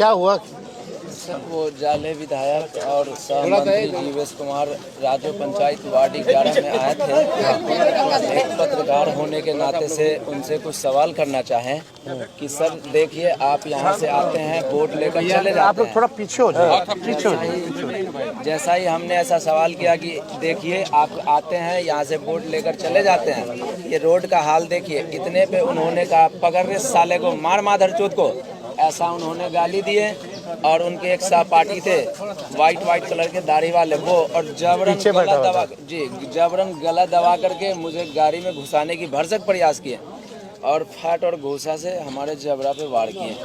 क्या हुआ? वो जाले विधायक और सहमंत्री जीवेश कुमार राज्य पंचायत वार्ड 11 में आए थे। एक पत्रकार होने के नाते से उनसे कुछ सवाल करना चाहें कि सर देखिए, आप यहाँ से आते हैं, वोट लेकर चले जाते हैं। थोड़ा पीछे हो जाए। जैसा ही हमने ऐसा सवाल किया कि देखिए, आप आते हैं यहाँ से वोट लेकर चले जाते हैं, ये रोड का हाल देखिए। इतने पे उन्होंने कहा पकड़ रे साले को, मार माधरचोद को, ऐसा उन्होंने गाली दिए। और उनके एक सहपाठी थे वाइट कलर के दाढ़ी वाले, वो और जबरन गला दबा करके मुझे गाड़ी में घुसाने की भरसक प्रयास किए और फैट और घूसा से हमारे जबड़ा पे वार किए।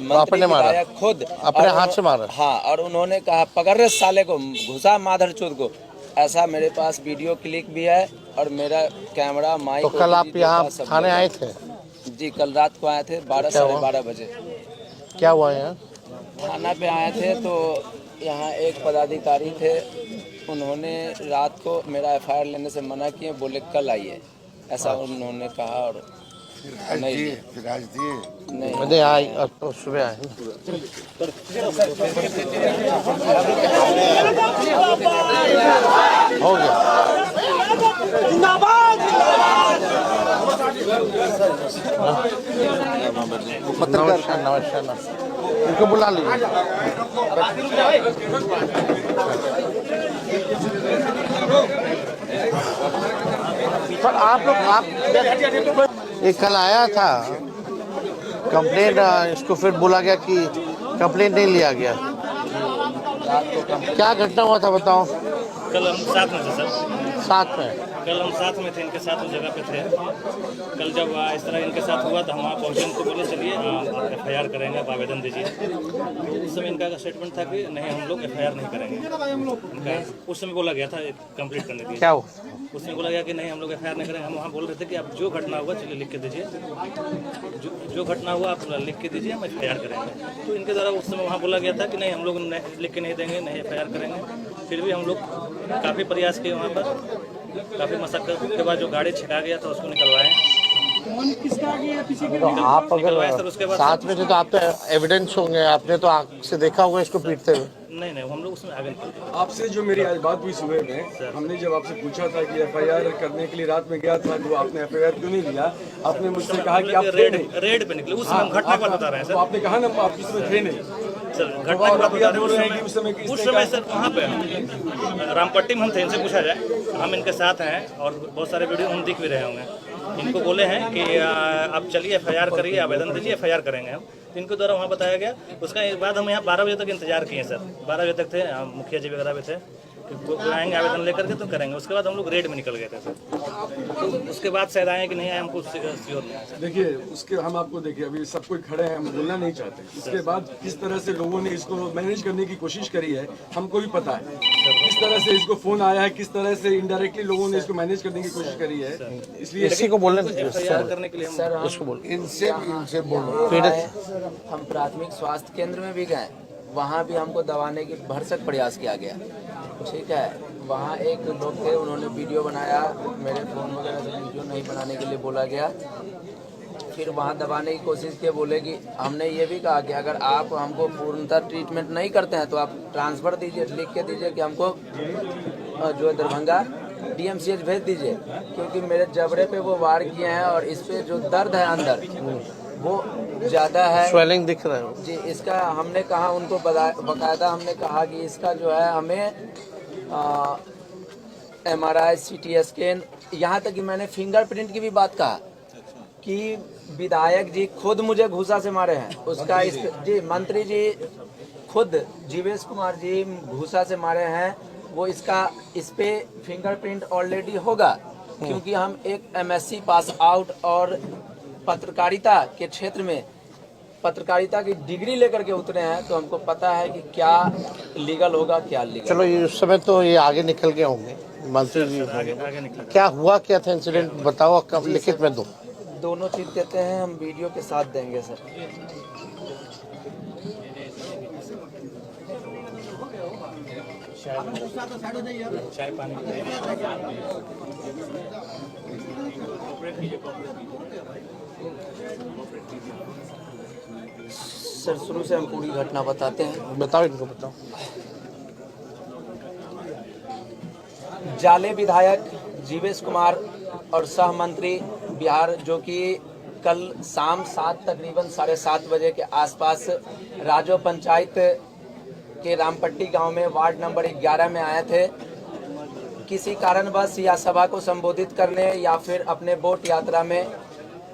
मंत्री विधायक खुद अपने हाथ से मारा। हाँ, और उन्होंने कहा पकड़ रहे साले को, घुसा माधरचोद को। ऐसा मेरे पास वीडियो क्लिप भी है और मेरा कैमरा माइक। तो कल आप यहाँ थाने आए थे? जी, कल रात को आए थे 12 साढ़े 12 बजे। क्या हुआ यहाँ? थाना पे आए थे तो यहाँ एक पदाधिकारी थे, उन्होंने रात को मेरा FIR लेने से मना किए, बोले कल आइए, ऐसा उन्होंने कहा। और नहीं आए तो सुबह आए। हो गया। नमस्कार इनको बुला लीजिए। पर आप ये कल आया था कंप्लेंट, इसको फिर बोला गया कि कंप्लेंट नहीं लिया गया। क्या घटना हुआ था बताओ? कल हम साथ में थे सर। साथ में? कल हम साथ में थे, इनके साथ उस जगह पे थे। कल जब इस तरह इनके साथ हुआ तो हम वहाँ पहुँचे, उनको बोले चलिए FIR करेंगे, आप आवेदन दीजिए। उस समय इनका स्टेटमेंट था कि नहीं, हम लोग FIR नहीं करेंगे। इनका उस समय बोला गया था कंप्लीट करने के लिए। क्या हुआ? उसमें बोला गया कि नहीं, हम लोग FIR नहीं करेंगे। हम वहाँ बोल रहे थे कि आप जो घटना हुआ चलिए लिख के दीजिए, जो घटना हुआ आप लिख के दीजिए, हम FIR करेंगे। तो इनके द्वारा उस समय वहाँ बोला गया था कि नहीं, हम लोग लिख के नहीं देंगे, नहीं FIR करेंगे। फिर भी हम लोग काफ़ी प्रयास किए, वहाँ पर काफ़ी मशक्कत के बाद जो गाड़ी छिका गया था उसको निकलवाए। तो आप अगर साथ में थे तो आप तो एविडेंस होंगे, आपने तो आँख से देखा होगा इसको पीटते हुए। नहीं, हम लोग उसमें आगे निकल। आपसे जो मेरी आज बात हुई सुबह में, हमने जब आपसे पूछा था कि FIR करने के लिए रात में गया था, तो आपने FIR क्यों नहीं लिया? आपने मुझसे कहा कि आप रेड पे निकले। उस समय हम घटना की बात बता रहे हैं सर। तो आपने कहा ना आप उसमें थे नहीं सर, घटना की बात बता रहे हैं कि उस समय सर वहाँ पे रामपट्टी में हम थे। इनसे पूछा जाए, हम इनके साथ हैं और बहुत सारे वीडियो हम दिख भी रहे होंगे। इनको बोले हैं कि आप चलिए FIR करिए, आवेदन दीजिए, FIR करेंगे हम। इनके द्वारा वहाँ बताया गया। उसका एक बाद हम यहाँ 12 बजे तक इंतजार किए सर। 12 बजे तक थे, मुखिया जी वगैरह भी थे कि आएंगे आवेदन लेकर के तो करेंगे। उसके बाद हम लोग रेड में निकल गए थे सर। तो उसके बाद शायद आए कि नहीं आए, हमको श्योर नहीं। देखिए, उसके हम आपको देखिए, अभी सब कोई खड़े हैं, हम बोलना नहीं चाहते। इसके बाद किस तरह से लोगों ने इसको मैनेज करने की कोशिश करी है हमको भी पता है। किस तरह से इसको फोन आया है, किस तरह से इनडायरेक्टली लोगों ने इसको मैनेज करने की कोशिश करी है। इसलिए इसी को बोलने FIR करने के लिए सर इसको बोल इनसे बोलो। हम प्राथमिक स्वास्थ्य केंद्र में भी गए, वहाँ भी हमको दबाने की भरसक प्रयास किया गया। ठीक है, वहाँ एक लोग थे, उन्होंने वीडियो बनाया, मेरे फ़ोन वगैरह से वीडियो नहीं बनाने के लिए बोला गया। फिर वहाँ दबाने की कोशिश की, बोले कि हमने ये भी कहा कि अगर आप हमको पूर्णतः ट्रीटमेंट नहीं करते हैं तो आप ट्रांसफ़र दीजिए, लिख के दीजिए कि हमको जो दरभंगा DMCH भेज दीजिए, क्योंकि मेरे जबड़े पे वो वार किए हैं और इस पे जो दर्द है अंदर वो ज़्यादा है, स्वेलिंग दिख रहा है जी। इसका हमने कहा उनको बकायदा हमने कहा कि इसका जो है हमें MRI CT स्कैन, यहाँ तक कि मैंने फिंगरप्रिंट की भी बात कहा कि विधायक जी खुद मुझे घूसा से मारे हैं। उसका जी मंत्री जी खुद जीवेश कुमार जी घूसा से मारे हैं। वो इस पे फिंगरप्रिंट ऑलरेडी होगा, क्योंकि हम एक MSc पास आउट और पत्रकारिता के क्षेत्र में पत्रकारिता की डिग्री लेकर के उतरे हैं, तो हमको पता है कि क्या लीगल होगा, क्या लीगल। चलो, ये उस समय तो ये आगे निकल गए होंगे मंत्री जी। क्या हुआ, क्या था इंसिडेंट बताओ, कब लिखित में दो। दोनों चीज देते हैं, हम वीडियो के साथ देंगे सर। चाय पानी सर शुरू से हम पूरी घटना बताते हैं। बताओ, इनको बताओ। जाले विधायक जीवेश कुमार और सह मंत्री बिहार, जो कि कल शाम तकरीबन 7:30 बजे के आसपास राजो पंचायत के रामपट्टी गांव में वार्ड नंबर 11 में आए थे। किसी कारणवश या सभा को संबोधित करने या फिर अपने वोट यात्रा में,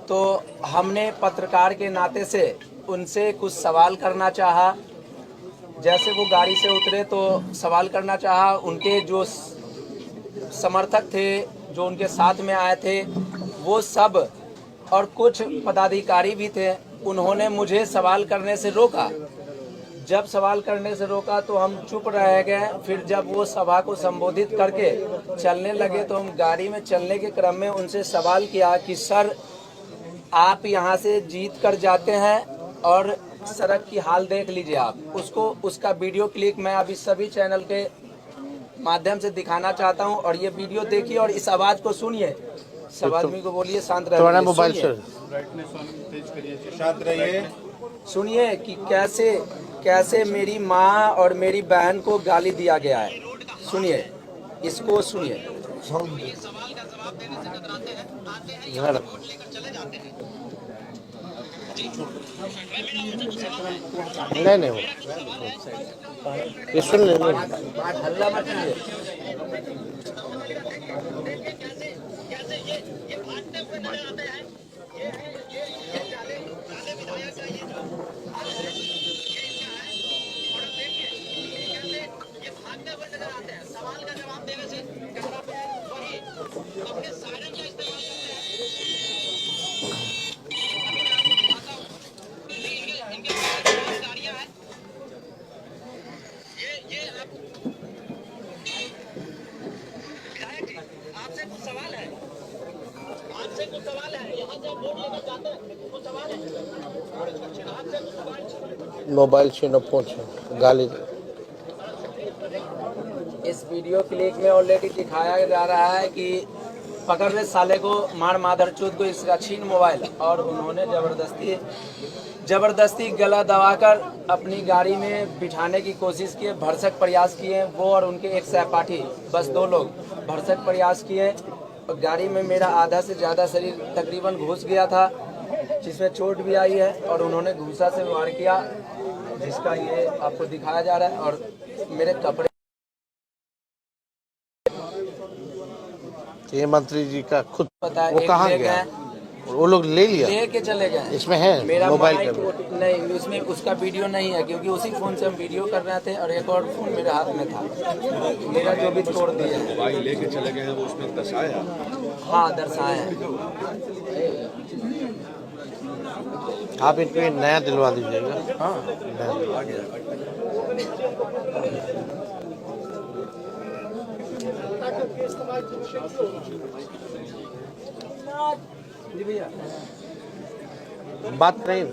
तो हमने पत्रकार के नाते से उनसे कुछ सवाल करना चाहा। जैसे वो गाड़ी से उतरे तो सवाल करना चाहा। उनके जो समर्थक थे, जो उनके साथ में आए थे, वो सब और कुछ पदाधिकारी भी थे, उन्होंने मुझे सवाल करने से रोका। जब सवाल करने से रोका तो हम चुप रह गए। फिर जब वो सभा को संबोधित करके चलने लगे तो हम गाड़ी में चलने के क्रम में उनसे सवाल किया कि सर, आप यहाँ से जीत कर जाते हैं और सड़क की हाल देख लीजिए आप। उसका वीडियो क्लिप मैं अभी सभी चैनल के माध्यम से दिखाना चाहता हूँ, और ये वीडियो देखिए और इस आवाज को सुनिए। सब आदमी को बोलिए शांत रहिए, मोबाइल से शांत रहिए। सुनिए कि कैसे मेरी माँ और मेरी बहन को गाली दिया गया है। सुनिए, इसको सुनिए। नहीं ये सुन ले। हल्ला मत कीजिए। सवाल का जवाब देने से वही अपने सायरन का इस्तेमाल गाड़ियां हैं। ये विधायक जी, आपसे कुछ सवाल है। यहाँ से वोट लेकर जाते हैं, कुछ सवाल है आपसे। कुछ सवाल मोबाइल छीनो, पूछो गाली। इस वीडियो क्लिप में ऑलरेडी दिखाया जा रहा है कि पकड़ रहे साले को, मार मादरचोद को, इसका छीन मोबाइल। और उन्होंने जबरदस्ती गला दबाकर अपनी गाड़ी में बिठाने की कोशिश की, भरसक प्रयास किए। वो और उनके एक सहपाठी, बस 2 लोग भरसक प्रयास किए। और गाड़ी में मेरा आधा से ज़्यादा शरीर तकरीबन घुस गया था, जिसमें चोट भी आई है। और उन्होंने घूसा से वार किया, जिसका ये आपको दिखाया जा रहा है। और मेरे कपड़े, ये मंत्री जी का खुद पता है, वो कहाँ गया? वो लोग ले लिया, लेके चले गए। इसमें है मेरा मोबाइल माइक नहीं, उसमें उसका वीडियो नहीं है, क्योंकि उसी फोन से हम वीडियो कर रहे थे और एक और फोन मेरे हाथ में था। मेरा जो भी तोड़ दिया है, मोबाइल लेके चले गए हैं, वो उसमें दर्शाया। हाँ, दर्शाए हैं। आप इनको नया दिलवा दीजिएगा। हाँ, जी भैया, बात नहीं।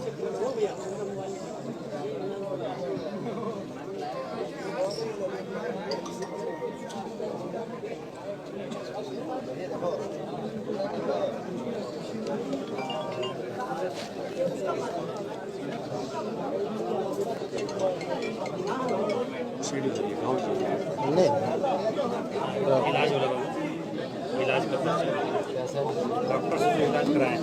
इलाज हो रहा है, इलाज करना चाहिए। डॉक्टर से इलाज कराएं।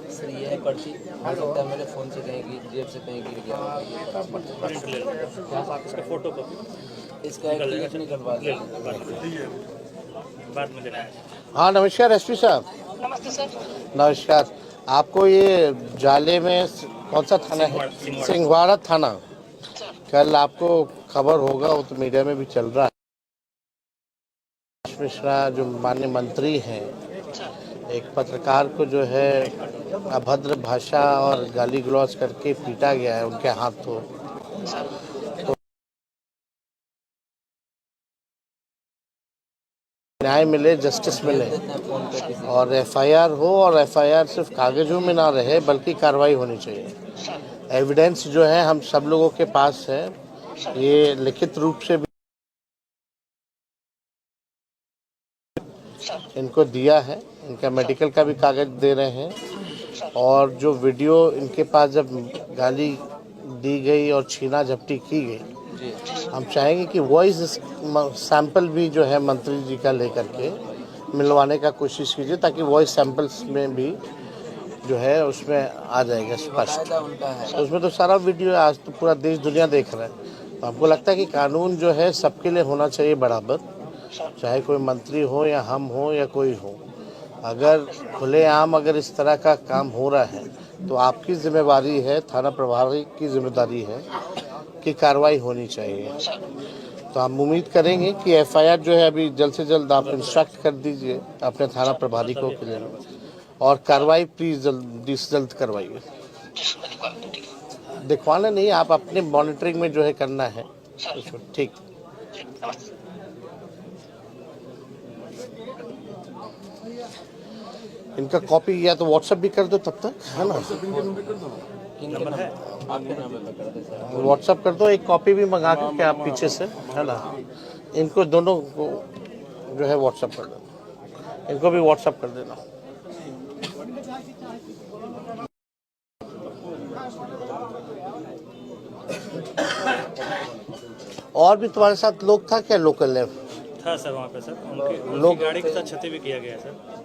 सर ये है पर्ची, हो सकता है मेरे फोन से कहीं जेब से कहीं गिर गया। प्रिंट ले लो, इसका फोटो कॉपी इसका एक क्लिप निकलवा ले दो। लो, बाद में देना है। हाँ नमस्कार एसपी साहब। नमस्ते सर। नमस्कार। आपको ये जाले में कौन सा थाना है? सिंहवाड़ा थाना। कल आपको खबर होगा, वो तो मीडिया में भी चल रहा है, मिश्रा जो माननीय मंत्री हैं, एक पत्रकार को जो है अभद्र भाषा और गाली गलौज करके पीटा गया है उनके हाथों। तो न्याय मिले, जस्टिस मिले और एफआईआर हो, और एफआईआर सिर्फ कागजों में ना रहे बल्कि कार्रवाई होनी चाहिए। एविडेंस जो है हम सब लोगों के पास है, ये लिखित रूप से भी इनको दिया है, इनका मेडिकल का भी कागज दे रहे हैं। और जो वीडियो इनके पास जब गाली दी गई और छीना झपटी की गई, हम चाहेंगे कि वॉइस सैंपल भी जो है मंत्री जी का लेकर के मिलवाने का कोशिश कीजिए, ताकि वॉइस सैंपल्स में भी जो है उसमें आ जाएगा स्पष्ट। उसमें तो सारा वीडियो आज तो पूरा देश दुनिया देख रहा है। तो हमको लगता है कि कानून जो है सबके लिए होना चाहिए बराबर, चाहे कोई मंत्री हो या हम हो या कोई हो। अगर खुलेआम अगर इस तरह का काम हो रहा है तो आपकी जिम्मेवारी है, थाना प्रभारी की जिम्मेदारी है कि कार्रवाई होनी चाहिए। तो हम उम्मीद करेंगे कि एफआईआर जो है अभी जल्द से जल्द आप इंस्ट्रक्ट कर दीजिए अपने थाना प्रभारी को के लिए, और कार्रवाई प्लीज जल्दी से जल्द करवाइए। दिखवाना नहीं, आप अपने मॉनिटरिंग में जो है करना है। ठीक, इनका कॉपी या तो व्हाट्सएप भी कर दो तब तक, है ना? व्हाट्सएप कर दो, एक कॉपी भी मंगा करके आप पीछे से, है ना? इनको दोनों को जो है व्हाट्सएप कर देना, इनको भी व्हाट्सएप कर देना। और भी तुम्हारे साथ लोग था क्या? लोकल है था सर वहाँ पे सर, उनकी गाड़ी के साथ क्षति भी किया गया सर।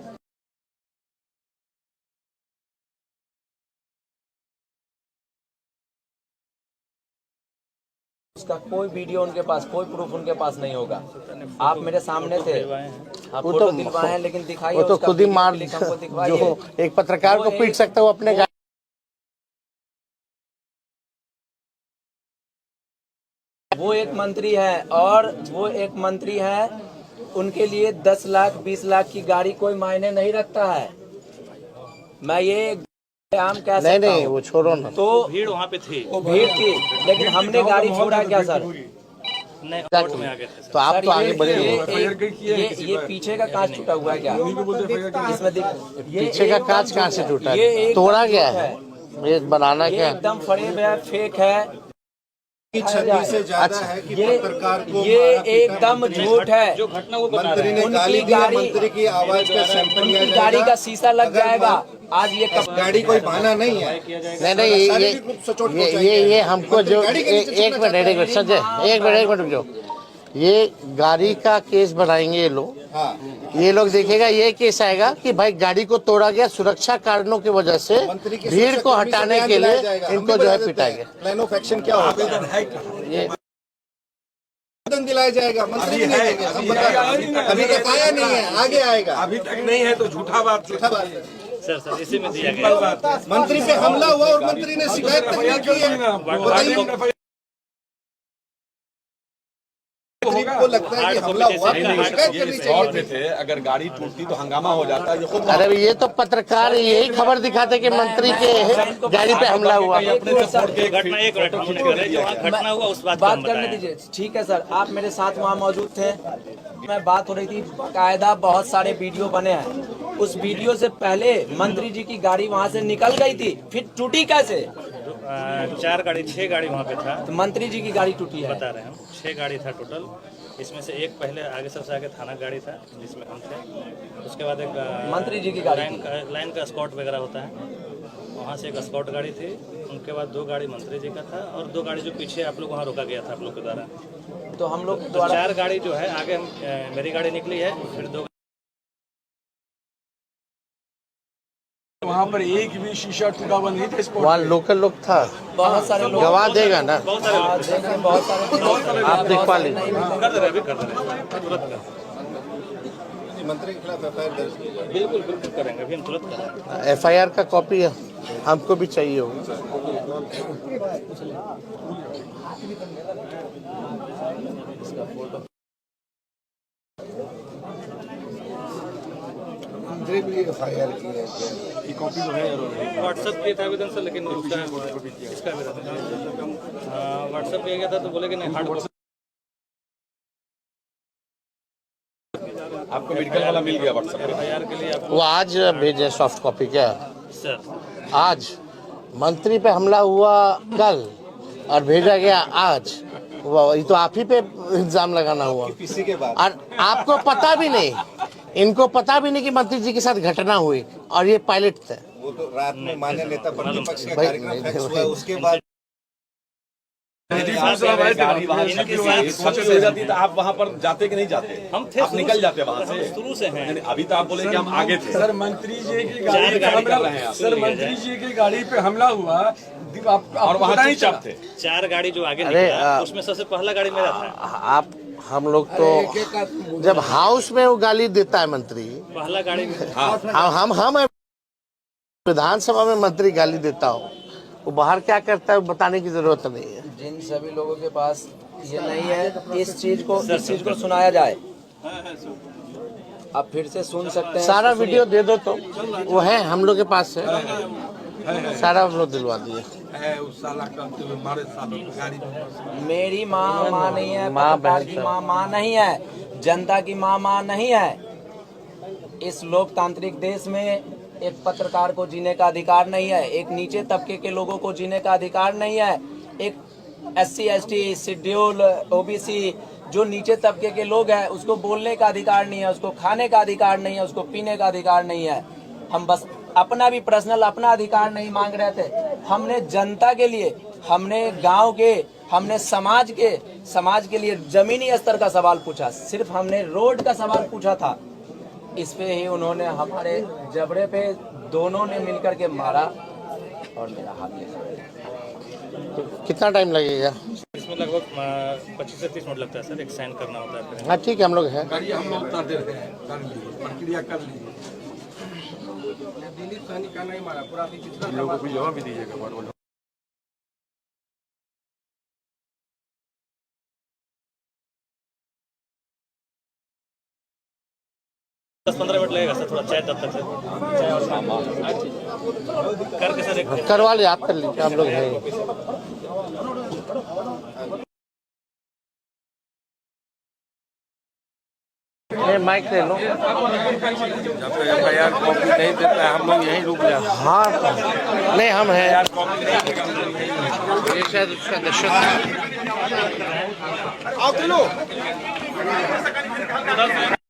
उसका कोई वीडियो उनके पास, कोई प्रूफ उनके पास नहीं होगा। आप मेरे सामने थे, आप वो फोटो तो दिलवाए हैं, लेकिन दिखाइए वो तो उसका खुद ही वीडियो मार, क्लिप हमको दिखवाइए। जो एक पत्रकार को पीट सकता है वो अपने वो एक मंत्री है, और वो एक मंत्री है, उनके लिए 10 लाख 20 लाख की गाड़ी कोई मायने नहीं रखता है। मैं ये आम कह सकता हूं। नहीं, वो छोड़ो ना। तो भीड़ वहाँ पे थी, वो भीड़ थी, लेकिन हमने गाड़ी छोड़ा क्या सर? नहीं कोर्ट में आ गए थे सर। तो आप तो आगे बढ़े, ये पीछे का कांच टूटा हुआ है क्या? इसमें पीछे का कांच कहाँ से टूटा है? तोड़ा गया है, ये बनाना ये क्या? एकदम फरेब है, फेक है, छवि से ज्यादा है कि पत्रकार को ये एकदम झूठ है। जो घटना वो बता मंत्री ने गाली दी, मंत्री की आवाज का सैंपल लिया जाएगा, गाड़ी का शीशा लग जाएगा। आज ये गाड़ी कोई बहाना नहीं है। नहीं, ये हमको जो एक मिनट संजय, एक मिनट रुक जाओ। ये गाड़ी का केस बनाएंगे ये लोग, ये लोग देखेगा, ये केस आएगा कि भाई गाड़ी को तोड़ा गया सुरक्षा कारणों की वजह से, भीड़ को हटाने के लिए इनको जो है पिटाएंगे। प्लान ऑफ एक्शन क्या होगा? ये आवेदन दिलाया जाएगा, मंत्री नहीं देंगे, सब बता। अभी तक आया नहीं है, आगे आएगा। अभी तक नहीं है तो झूठा बात सर इसी में दिया गया। मंत्री पे हमला हुआ और मंत्री ने शिकायत तक नहीं की है। बताइए, को लगता है कि हमला हुआ, शिकायत करनी चाहिए थे। अगर गाड़ी टूटती तो हंगामा हो जाता। ये खुद अरे ये तो पत्रकार यही खबर दिखाते कि मंत्री के गाड़ी पे हमला हुआ। घटना एक घटना हुआ उस बात करने दीजिए। ठीक है सर, आप मेरे साथ वहाँ मौजूद थे, मैं बात हो रही थी, बाकायदा बहुत सारे वीडियो बने हैं। उस वीडियो से पहले मंत्री जी की गाड़ी वहाँ से निकल गई थी, फिर टूटी कैसे? 6 गाड़ी वहाँ पे था, तो मंत्री जी की गाड़ी टूटी है, बता रहे हैं हम। 6 गाड़ी था टोटल, इसमें से एक पहले आगे सबसे आगे थाना गाड़ी था जिसमें हम थे। उसके बाद एक मंत्री जी की गाड़ी लाइन का स्कॉट वगैरह होता है, वहाँ से एक स्कॉट गाड़ी थी। उनके बाद 2 गाड़ी मंत्री जी का था और 2 गाड़ी जो पीछे आप लोग वहाँ रोका गया था आप लोग के द्वारा। तो हम लोग तो 4 गाड़ी जो है आगे मेरी गाड़ी निकली है, फिर 2 वहाँ पर एक भी शीशा टूटा हुआ नहीं था। वहाँ लोकल लोग था, बहुत सारे लोग गवाह देगा ना, बहुत सारे आप दिखवा लीजिए। कर दे रहे, अभी कर दे रहे, तुरंत कर। मंत्री के खिलाफ एफआईआर दर्ज की जाए। बिल्कुल करेंगे, अभी हम तुरंत करेंगे। एफआईआर का कॉपी हमको भी चाहिए होगा। मंत्री भी FIR की है ये कॉपी तो है यार व्हाट्सएप किया था आवेदन सर, लेकिन उसका इसका आवेदन व्हाट्सएप किया गया था तो बोले कि नहीं हार्ड कॉपी। आपको मेडिकल वाला मिल गया व्हाट्सएप FIR के लिए आपको वो आज भेजे सॉफ्ट कॉपी क्या सर आज मंत्री पे हमला हुआ कल और भेजा गया आज। ये तो आप ही पे इल्जाम लगाना हुआ किसी के बाद और आपको पता भी नहीं, इनको पता भी नहीं कि मंत्री जी के साथ घटना हुई और ये पायलट थे। वो तो रात में मान्य नेता प्रतिपक्ष का भाई, कार्यक्रम नहीं, फिक्स हुआ उसके बाद गाड़ी वहाँ से हो जाती तो आप वहाँ पर जाते कि नहीं जाते? हम थे आप निकल जाते वहाँ से शुरू से हैं। नहीं, अभी तो आप बोले कि हम आगे थे। सर मंत्री जी की गाड़ी पे हमला सर मंत्री जी की गाड़ी पे हमला हुआ और वहाँ चुपचाप थे। 4 गाड़ी जो आगे अरे, निकला उसमें सबसे पहला गाड़ी मेरा था। आप हम लोग तो जब हाउस में वो गाली देता है मंत्री, पहला गाड़ी हम विधानसभा में मंत्री गाली देता हो, वो बाहर क्या करता है बताने की जरूरत नहीं है। जिन सभी लोगों के पास ये नहीं है इस चीज को सुनाया जाए। आप फिर से सुन सकते हैं। सारा वीडियो दे दो तो वो है हम लोग के पास है, सारा हम लोग दिलवा दिए। मेरी माँ नहीं है, माँ पत्रकार बहन की सब। माँ नहीं है, जनता की माँ नहीं है। इस लोकतांत्रिक देश में एक पत्रकार को जीने का अधिकार नहीं है, एक नीचे तबके के लोगों को जीने का अधिकार नहीं है, एक SC ST शेड्यूल OBC जो नीचे तबके के लोग हैं उसको बोलने का अधिकार नहीं है, उसको खाने का अधिकार नहीं है, उसको पीने का अधिकार नहीं है। हम बस अपना भी पर्सनल अपना अधिकार नहीं मांग रहे थे, हमने जनता के लिए, हमने गांव के, हमने समाज के लिए जमीनी स्तर का सवाल पूछा, सिर्फ हमने रोड का सवाल पूछा था। इस पे ही उन्होंने हमारे जबड़े पे दोनों ने मिलकर के मारा और मेरा हाथ ले। कितना टाइम लगेगा? इसमें लगभग 25 से 30 मिनट लगता है सर, एक साइन करना होता है फिर। हाँ ठीक है, हम लोग हैं। गाड़ी हम लोग उतार देते हैं, कर लीजिए प्रक्रिया कर लीजिए। दिलीप सहनी का नहीं मारा पूरा लोगों को जवाब भी दीजिएगा। 10-15 मिनट लगेगा सर, थोड़ा चाय तब तक सर, चाय और सामान करके सर एक करवा ले, आप कर लीजिए, हम लोग हैं। माइक ले लो। जब तक FIR कॉपी नहीं देता है हम लोग यहीं रुक जाते हैं। हाँ नहीं, हम हैं। ये शायद उसका दशरथ